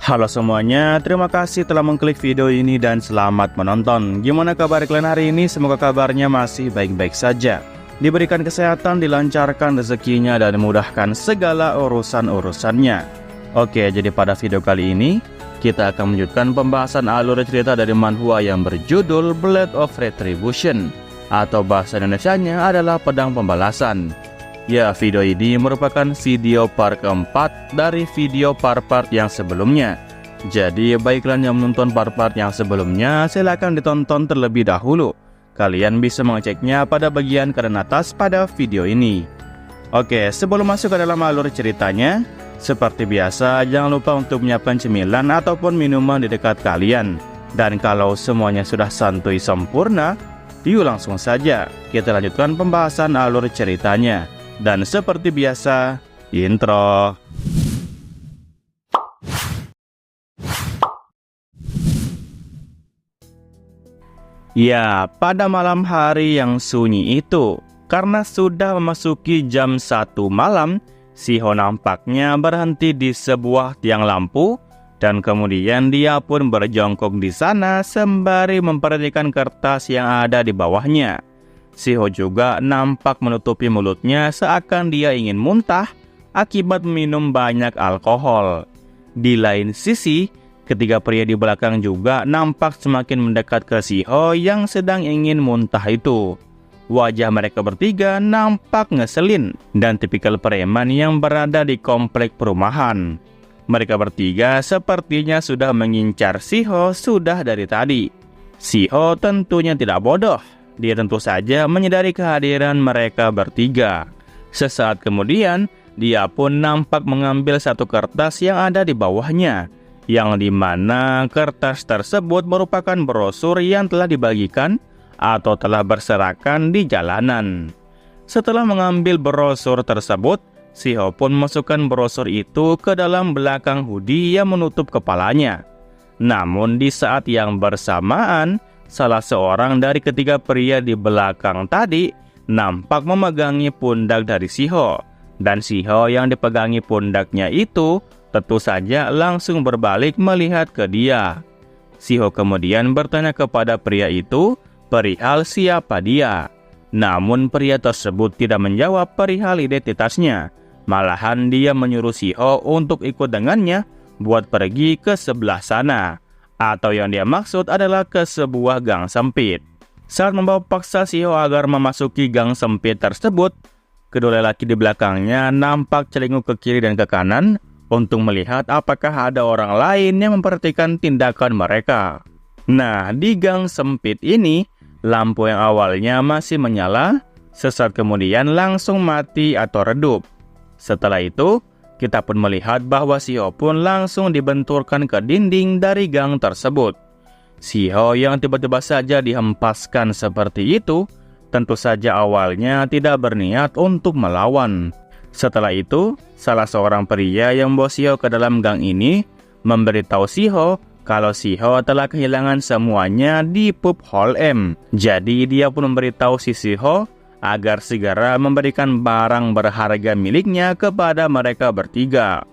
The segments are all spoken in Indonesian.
Halo semuanya, terima kasih telah mengklik video ini dan selamat menonton. Gimana kabar kalian hari ini? Semoga kabarnya masih baik-baik saja. Diberikan kesehatan, dilancarkan rezekinya, dan dimudahkan segala urusan-urusannya. Oke, jadi pada video kali ini, kita akan melanjutkan pembahasan alur cerita dari manhwa yang berjudul Blade of Retribution, atau bahasa Indonesianya adalah Pedang Pembalasan. Ya, video ini merupakan video part keempat dari video part-part yang sebelumnya. Jadi, bagi kalian yang menonton part-part yang sebelumnya, silahkan ditonton terlebih dahulu. Kalian bisa mengeceknya pada bagian kanan atas pada video ini. Oke, sebelum masuk ke dalam alur ceritanya, seperti biasa, jangan lupa untuk menyiapkan cemilan ataupun minuman di dekat kalian. Dan kalau semuanya sudah santuy sempurna, yuk langsung saja kita lanjutkan pembahasan alur ceritanya. Dan seperti biasa, intro. Ya, pada malam hari yang sunyi itu, karena sudah memasuki jam 1 malam, Shiho nampaknya berhenti di sebuah tiang lampu, dan kemudian dia pun berjongkok di sana sembari memperhatikan kertas yang ada di bawahnya. Shiho juga nampak menutupi mulutnya seakan dia ingin muntah akibat minum banyak alkohol. Di lain sisi, ketiga pria di belakang juga nampak semakin mendekat ke Shiho yang sedang ingin muntah itu. Wajah mereka bertiga nampak ngeselin dan tipikal preman yang berada di komplek perumahan. Mereka bertiga sepertinya sudah mengincar Shiho sudah dari tadi. Shiho tentunya tidak bodoh. Dia tentu saja menyadari kehadiran mereka bertiga. Sesaat kemudian, dia pun nampak mengambil satu kertas yang ada di bawahnya, yang dimana kertas tersebut merupakan brosur yang telah dibagikan atau telah berserakan di jalanan. Setelah mengambil brosur tersebut, Shiho pun masukkan brosur itu ke dalam belakang hoodie yang menutup kepalanya. Namun di saat yang bersamaan, salah seorang dari ketiga pria di belakang tadi nampak memegangi pundak dari Shiho, dan Shiho yang dipegangi pundaknya itu tentu saja langsung berbalik melihat ke dia. Shiho kemudian bertanya kepada pria itu perihal siapa dia. Namun pria tersebut tidak menjawab perihal identitasnya. Malahan dia menyuruh Shiho untuk ikut dengannya buat pergi ke sebelah sana, atau yang dia maksud adalah ke sebuah gang sempit. Saat membawa paksa Shiho agar memasuki gang sempit tersebut, kedua lelaki di belakangnya nampak celinguk ke kiri dan ke kanan untuk melihat apakah ada orang lain yang memperhatikan tindakan mereka. Nah, di gang sempit ini, lampu yang awalnya masih menyala, sesaat kemudian langsung mati atau redup. Setelah itu, kita pun melihat bahwa Shiho pun langsung dibenturkan ke dinding dari gang tersebut. Shiho yang tiba-tiba saja dihempaskan seperti itu, tentu saja awalnya tidak berniat untuk melawan. Setelah itu, salah seorang pria yang membawa Shiho ke dalam gang ini memberitahu Shiho kalau Shiho telah kehilangan semuanya di pub Hall M. Jadi dia pun memberitahu si Shiho agar segera memberikan barang berharga miliknya kepada mereka bertiga.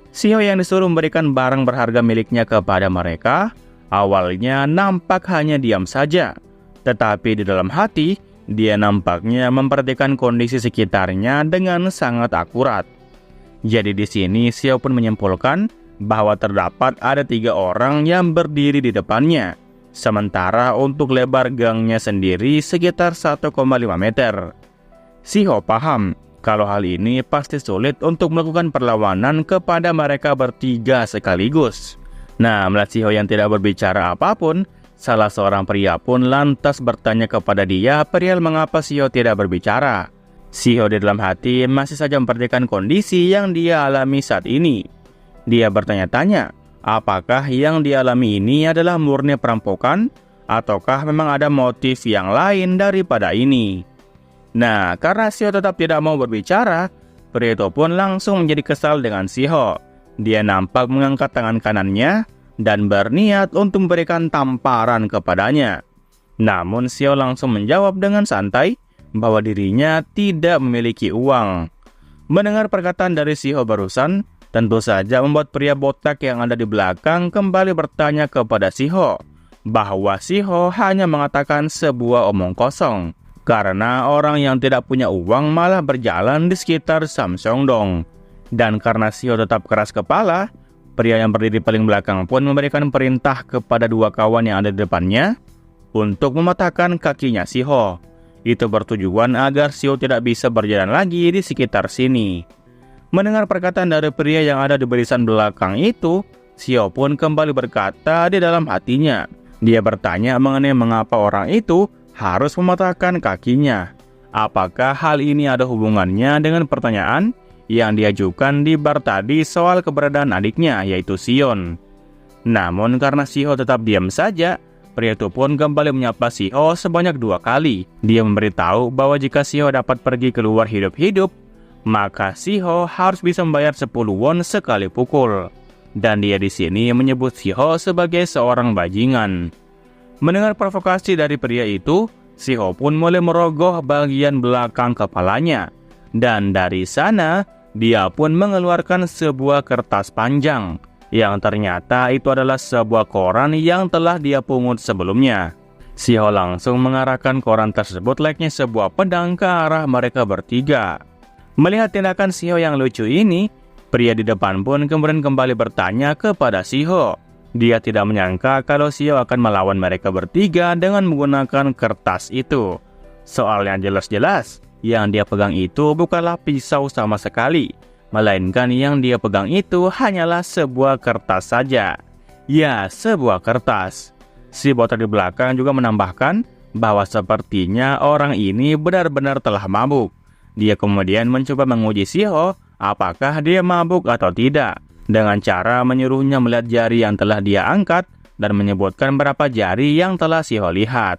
Shiho yang disuruh memberikan barang berharga miliknya kepada mereka, awalnya nampak hanya diam saja. Tetapi di dalam hati, dia nampaknya memperhatikan kondisi sekitarnya dengan sangat akurat. Jadi di sini Shiho pun menyimpulkan bahwa terdapat ada 3 orang yang berdiri di depannya. Sementara untuk lebar gangnya sendiri sekitar 1,5 meter. Shiho paham kalau hal ini pasti sulit untuk melakukan perlawanan kepada mereka bertiga sekaligus. Nah, melihat Shiho yang tidak berbicara apapun, salah seorang pria pun lantas bertanya kepada dia perihal mengapa Shiho tidak berbicara. Shiho di dalam hati masih saja memperhatikan kondisi yang dia alami saat ini. Dia bertanya-tanya, apakah yang dialami ini adalah murni perampokan, ataukah memang ada motif yang lain daripada ini? Nah, karena Shiho tetap tidak mau berbicara, pria itu pun langsung menjadi kesal dengan Shiho. Dia nampak mengangkat tangan kanannya dan berniat untuk memberikan tamparan kepadanya. Namun Shiho langsung menjawab dengan santai bahwa dirinya tidak memiliki uang. Mendengar perkataan dari Shiho barusan, Tentu saja membuat pria botak yang ada di belakang kembali bertanya kepada Shiho bahwa Shiho hanya mengatakan sebuah omong kosong. Karena orang yang tidak punya uang malah berjalan di sekitar Samsyeongdong. Dan karena Shiho tetap keras kepala, pria yang berdiri paling belakang pun memberikan perintah kepada dua kawan yang ada di depannya untuk mematahkan kakinya Shiho. Itu bertujuan agar Shiho tidak bisa berjalan lagi di sekitar sini. Mendengar perkataan dari pria yang ada di barisan belakang itu, Shiho pun kembali berkata di dalam hatinya. Dia bertanya mengenai mengapa orang itu harus mematahkan kakinya. Apakah hal ini ada hubungannya dengan pertanyaan yang diajukan di bar tadi soal keberadaan adiknya, yaitu Sion? Namun karena Shiho tetap diam saja, pria itu pun kembali menyapa Shiho sebanyak 2 kali. Dia memberitahu bahwa jika Shiho dapat pergi keluar hidup-hidup, maka Shiho harus bisa membayar 10 won sekali pukul. Dan dia di sini menyebut Shiho sebagai seorang bajingan. Mendengar provokasi dari pria itu, Shiho pun mulai merogoh bagian belakang kepalanya. Dan dari sana, dia pun mengeluarkan sebuah kertas panjang, yang ternyata itu adalah sebuah koran yang telah dia pungut sebelumnya. Shiho langsung mengarahkan koran tersebut layaknya sebuah pedang ke arah mereka bertiga. Melihat tindakan Shiho yang lucu ini, pria di depan pun kemudian kembali bertanya kepada Shiho. Dia tidak menyangka kalau Shiho akan melawan mereka bertiga dengan menggunakan kertas itu. Soalnya jelas-jelas, yang dia pegang itu bukanlah pisau sama sekali, melainkan yang dia pegang itu hanyalah sebuah kertas saja. Ya, sebuah kertas. Si botak di belakang juga menambahkan bahwa sepertinya orang ini benar-benar telah mabuk. Dia kemudian mencoba menguji Shiho apakah dia mabuk atau tidak, dengan cara menyuruhnya melihat jari yang telah dia angkat dan menyebutkan berapa jari yang telah Shiho lihat.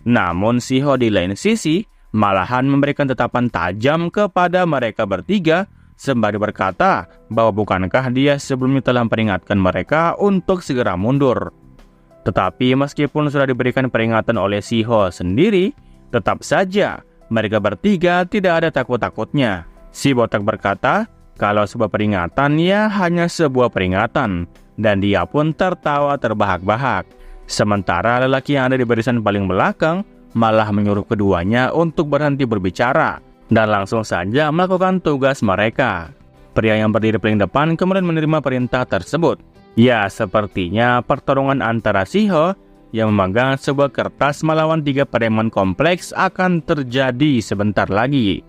Namun Shiho di lain sisi malahan memberikan tatapan tajam kepada mereka bertiga sembari berkata bahwa bukankah dia sebelumnya telah memperingatkan mereka untuk segera mundur. Tetapi meskipun sudah diberikan peringatan oleh Shiho sendiri, tetap saja mereka bertiga tidak ada takut-takutnya. Si botak berkata kalau sebuah peringatan ya hanya sebuah peringatan, dan dia pun tertawa terbahak-bahak. Sementara lelaki yang ada di barisan paling belakang malah menyuruh keduanya untuk berhenti berbicara dan langsung saja melakukan tugas mereka. Pria yang berdiri paling depan kemudian menerima perintah tersebut. Ya, sepertinya pertarungan antara Shiho yang memegang sebuah kertas melawan 3 preman kompleks akan terjadi sebentar lagi.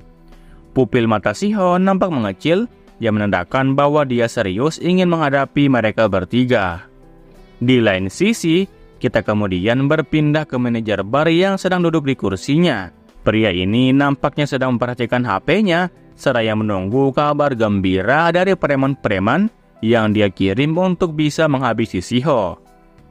Pupil mata Shiho nampak mengecil, yang menandakan bahwa dia serius ingin menghadapi mereka bertiga. Di lain sisi, kita kemudian berpindah ke manajer bar yang sedang duduk di kursinya. Pria ini nampaknya sedang memperhatikan HP-nya, seraya menunggu kabar gembira dari preman-preman yang dia kirim untuk bisa menghabisi Shiho.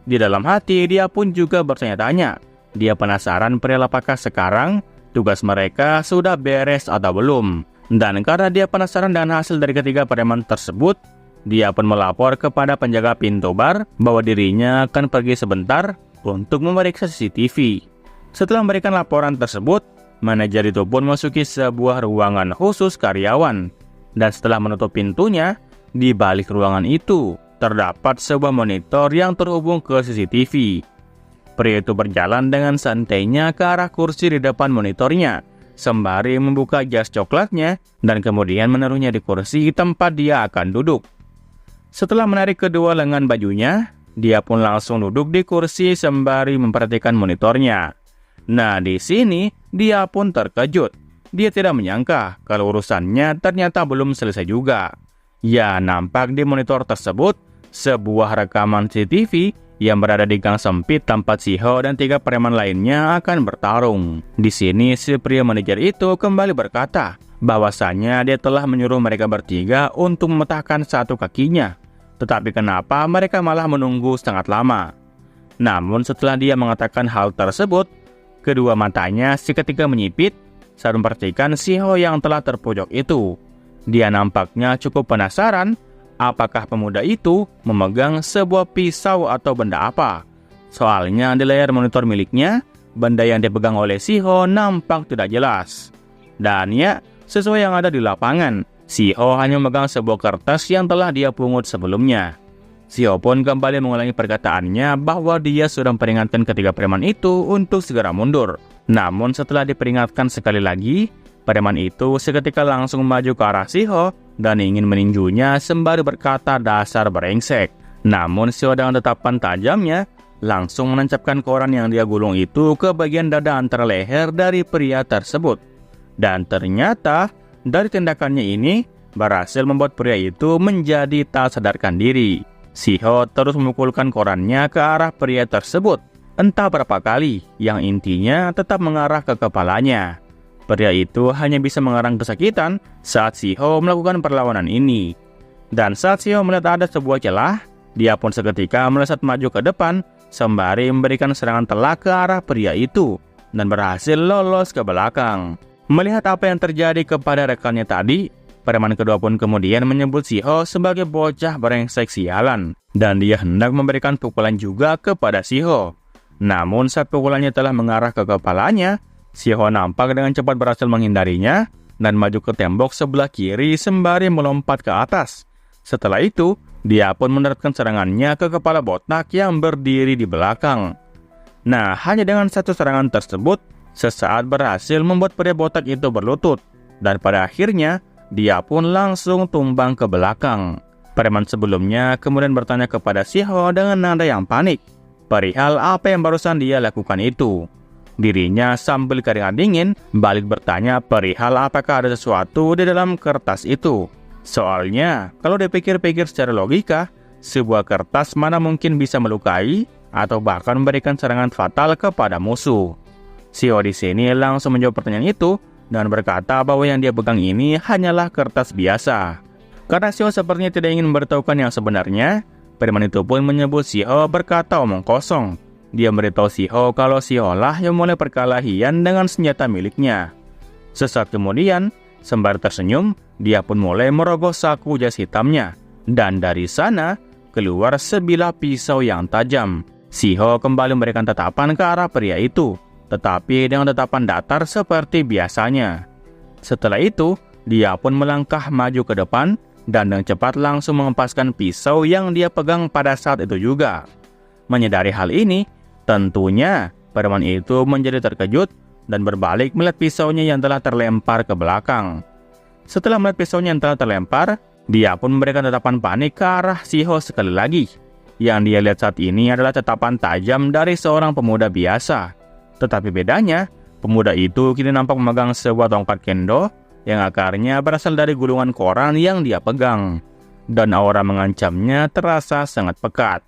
Di dalam hati, dia pun juga bertanya-tanya. Dia penasaran perihal apakah sekarang tugas mereka sudah beres atau belum. Dan karena dia penasaran dengan hasil dari ketiga preman tersebut, dia pun melapor kepada penjaga pintu bar bahwa dirinya akan pergi sebentar untuk memeriksa CCTV. Setelah memberikan laporan tersebut, manajer itu pun memasuki sebuah ruangan khusus karyawan. Dan setelah menutup pintunya, di balik ruangan itu terdapat sebuah monitor yang terhubung ke CCTV. Pria itu berjalan dengan santainya ke arah kursi di depan monitornya, sembari membuka jas coklatnya dan kemudian menaruhnya di kursi tempat dia akan duduk. Setelah menarik kedua lengan bajunya, dia pun langsung duduk di kursi sembari memperhatikan monitornya. Nah, di sini dia pun terkejut. Dia tidak menyangka kalau urusannya ternyata belum selesai juga. Ya, nampak di monitor tersebut sebuah rekaman CCTV yang berada di gang sempit tempat Shiho dan 3 preman lainnya akan bertarung. Di sini si pria manajer itu kembali berkata bahwasanya dia telah menyuruh mereka bertiga untuk mematahkan satu kakinya. Tetapi kenapa mereka malah menunggu sangat lama? Namun setelah dia mengatakan hal tersebut, kedua matanya seketika menyipit saat memperhatikan Shiho yang telah terpojok itu. Dia nampaknya cukup penasaran apakah pemuda itu memegang sebuah pisau atau benda apa. Soalnya di layar monitor miliknya, benda yang dipegang oleh Shiho nampak tidak jelas. Dan ya, sesuai yang ada di lapangan, Shiho hanya memegang sebuah kertas yang telah dia pungut sebelumnya. Shiho pun kembali mengulangi perkataannya bahwa dia sudah memperingatkan ketiga preman itu untuk segera mundur. Namun setelah diperingatkan sekali lagi, preman itu seketika langsung maju ke arah Shiho dan ingin meninjunya sembari berkata dasar brengsek. Namun Shiho dengan tatapan tajamnya langsung menancapkan koran yang dia gulung itu ke bagian dada antara leher dari pria tersebut. Dan ternyata dari tindakannya ini berhasil membuat pria itu menjadi tak sadarkan diri. Shiho terus memukulkan korannya ke arah pria tersebut, entah berapa kali, yang intinya tetap mengarah ke kepalanya. Pria itu hanya bisa mengerang kesakitan saat Shiho melakukan perlawanan ini. Dan saat Shiho melihat ada sebuah celah, dia pun seketika melesat maju ke depan, sembari memberikan serangan telak ke arah pria itu, dan berhasil lolos ke belakang. Melihat apa yang terjadi kepada rekannya tadi, preman kedua pun kemudian menyebut Shiho sebagai bocah brengsek sialan, dan dia hendak memberikan pukulan juga kepada Shiho. Namun saat pukulannya telah mengarah ke kepalanya, Shiho nampak dengan cepat berhasil menghindarinya dan maju ke tembok sebelah kiri sembari melompat ke atas. Setelah itu, dia pun menerapkan serangannya ke kepala botak yang berdiri di belakang. Nah, hanya dengan satu serangan tersebut, sesaat berhasil membuat pria botak itu berlutut, dan pada akhirnya, dia pun langsung tumbang ke belakang. Preman sebelumnya kemudian bertanya kepada Shiho dengan nada yang panik perihal apa yang barusan dia lakukan itu. Dirinya sambil keringat dingin balik bertanya perihal apakah ada sesuatu di dalam kertas itu. Soalnya, kalau dipikir-pikir secara logika, sebuah kertas mana mungkin bisa melukai atau bahkan memberikan serangan fatal kepada musuh. Shiho di sini langsung menjawab pertanyaan itu dan berkata bahwa yang dia pegang ini hanyalah kertas biasa. Karena Shiho sepertinya tidak ingin memberitahukan yang sebenarnya, preman itu pun menyebut Shiho berkata omong kosong. Dia memberitahu Shiho kalau Shiho lah yang mulai perkelahian dengan senjata miliknya. Sesaat kemudian, sembari tersenyum, dia pun mulai merogoh saku jas hitamnya. Dan dari sana, keluar sebilah pisau yang tajam. Shiho kembali memberikan tatapan ke arah pria itu, tetapi dengan tatapan datar seperti biasanya. Setelah itu, dia pun melangkah maju ke depan dan dengan cepat langsung mengempaskan pisau yang dia pegang pada saat itu juga. Menyadari hal ini, tentunya preman itu menjadi terkejut dan berbalik melihat pisaunya yang telah terlempar ke belakang. Setelah melihat pisaunya yang telah terlempar, dia pun memberikan tatapan panik ke arah Shiho sekali lagi. Yang dia lihat saat ini adalah tatapan tajam dari seorang pemuda biasa. Tetapi bedanya, pemuda itu kini nampak memegang sebuah tongkat kendo yang akarnya berasal dari gulungan koran yang dia pegang. Dan aura mengancamnya terasa sangat pekat.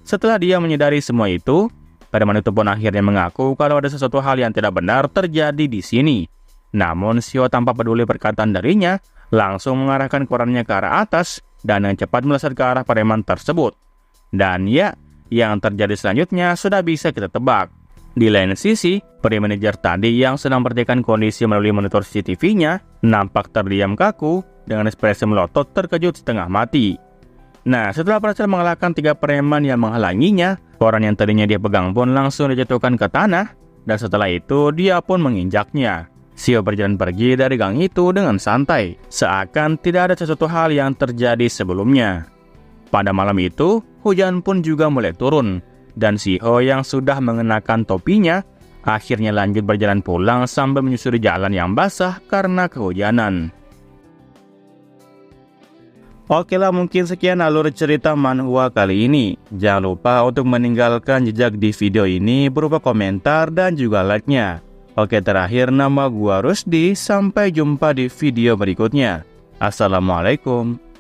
Setelah dia menyadari semua itu, preman itu pun akhirnya mengaku kalau ada sesuatu hal yang tidak benar terjadi di sini. Namun Shiho tanpa peduli perkataan darinya, langsung mengarahkan korannya ke arah atas dan dengan cepat melesat ke arah preman tersebut. Dan ya, yang terjadi selanjutnya sudah bisa kita tebak. Di lain sisi, pria manajer tadi yang sedang memperhatikan kondisi melalui monitor CCTV-nya nampak terdiam kaku dengan ekspresi melotot terkejut setengah mati. Nah, setelah berhasil mengalahkan 3 preman yang menghalanginya, koran yang tadinya dia pegang pun langsung dijatuhkan ke tanah, dan setelah itu dia pun menginjaknya. Shiho berjalan pergi dari gang itu dengan santai, seakan tidak ada sesuatu hal yang terjadi sebelumnya. Pada malam itu, hujan pun juga mulai turun. Dan Shiho yang sudah mengenakan topinya akhirnya lanjut berjalan pulang sambil menyusuri jalan yang basah karena kehujanan. Oke lah, mungkin sekian alur cerita manhwa kali ini. Jangan lupa untuk meninggalkan jejak di video ini berupa komentar dan juga like-nya. Oke, terakhir nama gua Rusdi. Sampai jumpa di video berikutnya. Assalamualaikum.